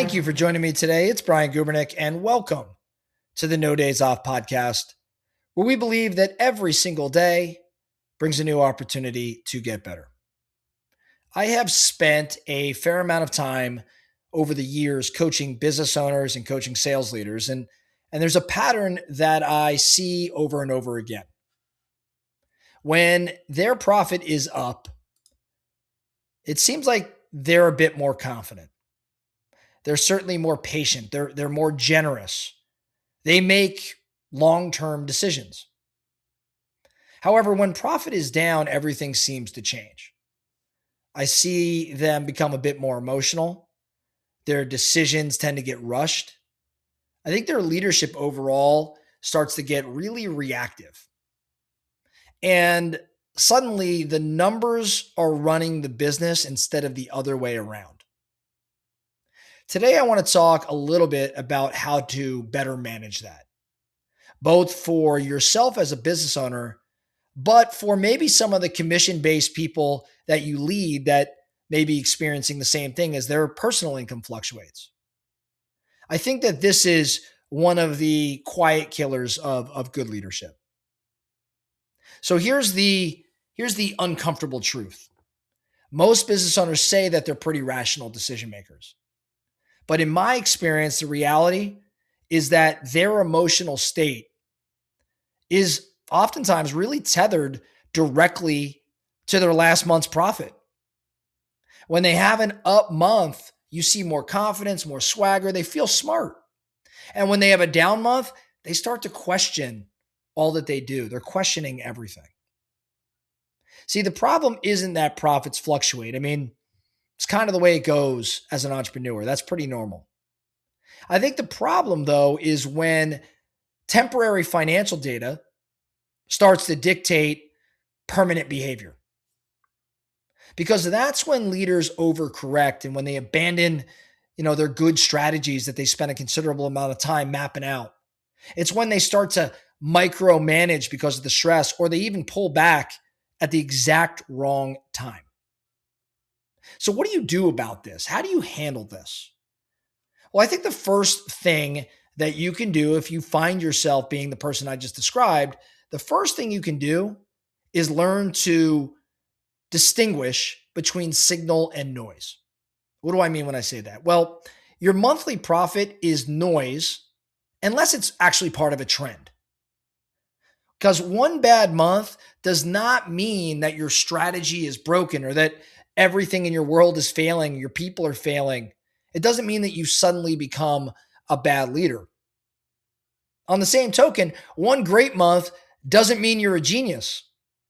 Thank you for joining me today. It's Brian Gubernick, and welcome to the No Days Off podcast, where we believe that every single day brings a new opportunity to get better. I have spent a fair amount of time over the years coaching business owners and coaching sales leaders, and there's a pattern that I see over and over again. When their profit is up, it seems like they're a bit more confident. They're certainly more patient. They're more generous. They make long-term decisions. However, when profit is down, everything seems to change. I see them become a bit more emotional. Their decisions tend to get rushed. I think their leadership overall starts to get really reactive. And suddenly the numbers are running the business instead of the other way around. Today, I want to talk a little bit about how to better manage that, both for yourself as a business owner, but for maybe some of the commission-based people that you lead that may be experiencing the same thing as their personal income fluctuates. I think that this is one of the quiet killers of good leadership. So here's the uncomfortable truth. Most business owners say that they're pretty rational decision makers. But in my experience, the reality is that their emotional state is oftentimes really tethered directly to their last month's profit. When they have an up month, you see more confidence, more swagger. They feel smart. And when they have a down month, they start to question all that they do. They're questioning everything. See, the problem isn't that profits fluctuate. I mean, it's kind of the way it goes as an entrepreneur. That's pretty normal. I think the problem, though, is when temporary financial data starts to dictate permanent behavior. Because that's when leaders overcorrect and when they abandon, their good strategies that they spend a considerable amount of time mapping out. It's when they start to micromanage because of the stress, or they even pull back at the exact wrong time. So what do you do about this? How do you handle this? Well, I think the first thing that you can do if you find yourself being the person I just described, the first thing you can do is learn to distinguish between signal and noise. What do I mean when I say that? Well, your monthly profit is noise unless it's actually part of a trend. Because one bad month does not mean that your strategy is broken or that everything in your world is failing, your people are failing. It doesn't mean that you suddenly become a bad leader. On the same token, one great month doesn't mean you're a genius.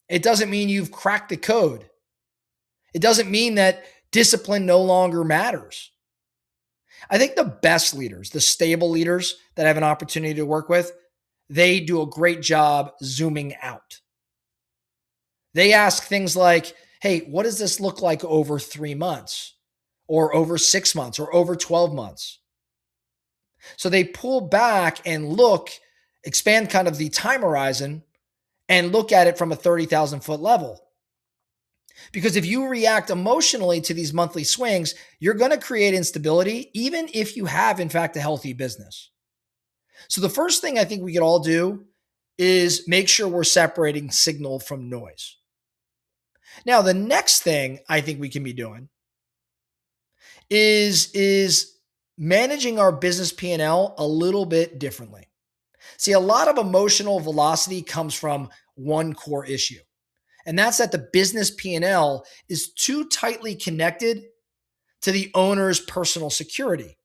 It doesn't mean you've cracked the code. It doesn't mean that discipline no longer matters. I think the best leaders, the stable leaders that I have an opportunity to work with, they do a great job zooming out. They ask things like, hey, what does this look like over 3 months or over 6 months or over 12 months? So they pull back and expand kind of the time horizon and look at it from a 30,000 foot level. Because if you react emotionally to these monthly swings, you're going to create instability, even if you have, in fact, a healthy business. So the first thing I think we could all do is make sure we're separating signal from noise. Now, the next thing I think we can be doing is managing our business P&L a little bit differently. See, a lot of emotional velocity comes from one core issue, and that's that the business P&L is too tightly connected to the owner's personal security.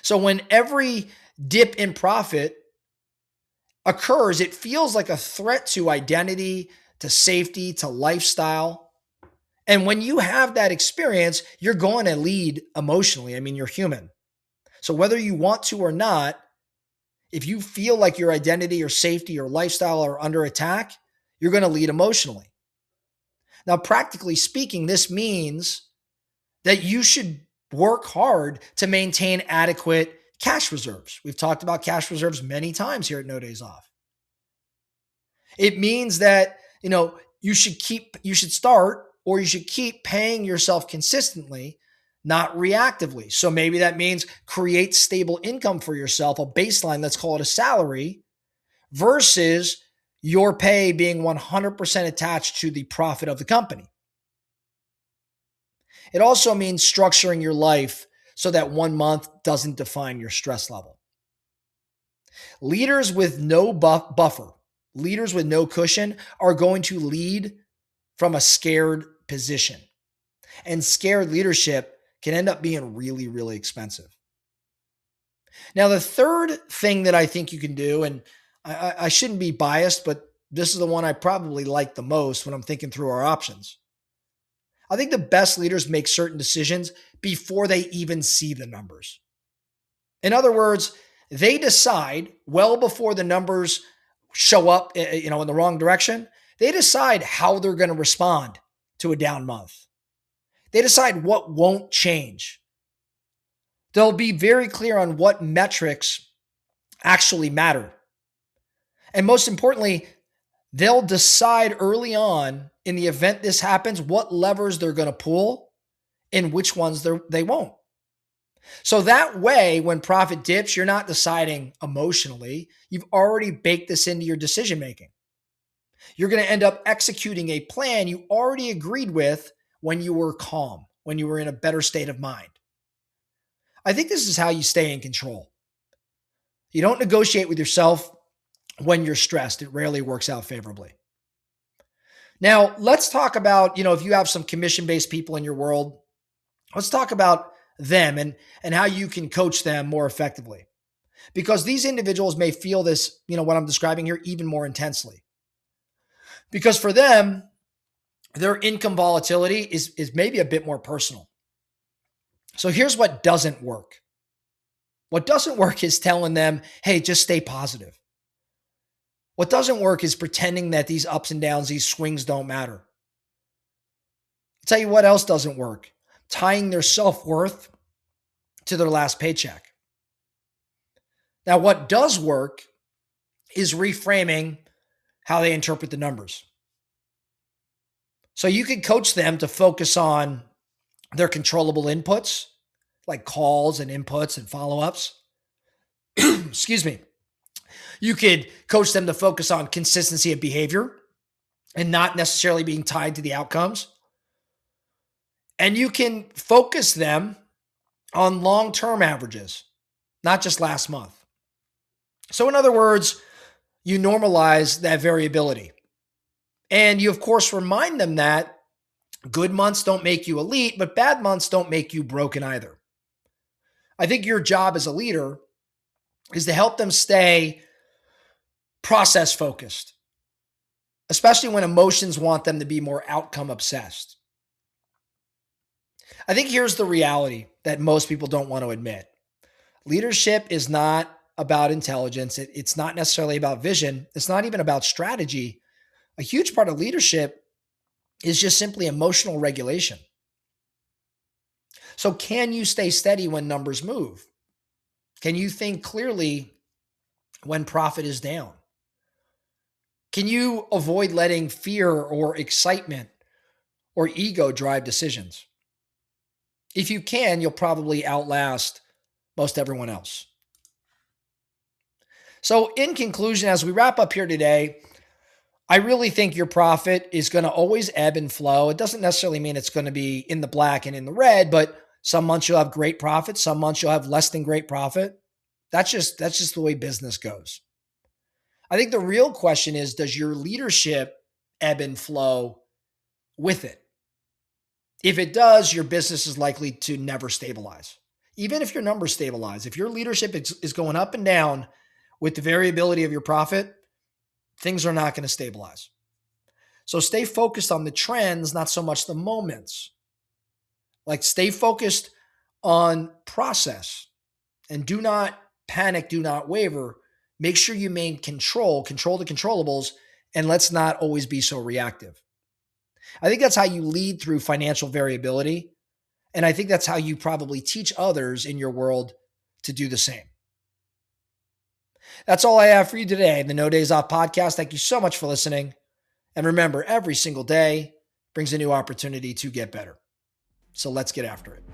So when every dip in profit occurs, it feels like a threat to identity, to safety, to lifestyle. And when you have that experience, you're going to lead emotionally. I mean, you're human. So whether you want to or not, if you feel like your identity or safety or lifestyle are under attack, you're going to lead emotionally. Now, practically speaking, this means that you should work hard to maintain adequate cash reserves. We've talked about cash reserves many times here at No Days Off. It means that, you should start or you should keep paying yourself consistently, not reactively. So maybe that means create stable income for yourself, a baseline, let's call it a salary, versus your pay being 100% attached to the profit of the company. It also means structuring your life so that 1 month doesn't define your stress level. Leaders with no buffer, leaders with no cushion are going to lead from a scared position. And scared leadership can end up being really, really expensive. Now, the third thing that I think you can do, and I shouldn't be biased, but this is the one I probably like the most when I'm thinking through our options. I think the best leaders make certain decisions before they even see the numbers. In other words, they decide well before the numbers show up, in the wrong direction. They decide how they're going to respond to a down month. They decide what won't change. They'll be very clear on what metrics actually matter. And most importantly, they'll decide early on in the event this happens, what levers they're going to pull and which ones they won't. So that way, when profit dips, you're not deciding emotionally. You've already baked this into your decision making. You're going to end up executing a plan you already agreed with when you were calm, when you were in a better state of mind. I think this is how you stay in control. You don't negotiate with yourself when you're stressed. It rarely works out favorably. Now, let's talk about, if you have some commission-based people in your world, let's talk about them and how you can coach them more effectively. Because these individuals may feel this, what I'm describing here, even more intensely. Because for them, their income volatility is maybe a bit more personal. So here's what doesn't work. What doesn't work is telling them, hey, just stay positive. What doesn't work is pretending that these ups and downs, these swings don't matter. I'll tell you what else doesn't work. Tying their self-worth to their last paycheck. Now, what does work is reframing how they interpret the numbers. So you can coach them to focus on their controllable inputs, like calls and inputs and follow-ups. Excuse me. You could coach them to focus on consistency of behavior and not necessarily being tied to the outcomes. And you can focus them on long-term averages, not just last month. So in other words, you normalize that variability. And you, of course, remind them that good months don't make you elite, but bad months don't make you broken either. I think your job as a leader is to help them stay process focused, especially when emotions want them to be more outcome obsessed. I think here's the reality that most people don't want to admit. Leadership is not about intelligence. It's not necessarily about vision. It's not even about strategy. A huge part of leadership is just simply emotional regulation. So can you stay steady when numbers move? Can you think clearly when profit is down? Can you avoid letting fear or excitement or ego drive decisions? If you can, you'll probably outlast most everyone else. So in conclusion, as we wrap up here today, I really think your profit is going to always ebb and flow. It doesn't necessarily mean it's going to be in the black and in the red, but some months you'll have great profit. Some months you'll have less than great profit. That's just the way business goes. I think the real question is, does your leadership ebb and flow with it? If it does, your business is likely to never stabilize. Even if your numbers stabilize, if your leadership is going up and down with the variability of your profit, things are not going to stabilize. So stay focused on the trends, not so much the moments. Like stay focused on process and do not panic, do not waver. Make sure you maintain control the controllables, and let's not always be so reactive. I think that's how you lead through financial variability. And I think that's how you probably teach others in your world to do the same. That's all I have for you today in the No Days Off podcast. Thank you so much for listening. And remember, every single day brings a new opportunity to get better. So let's get after it.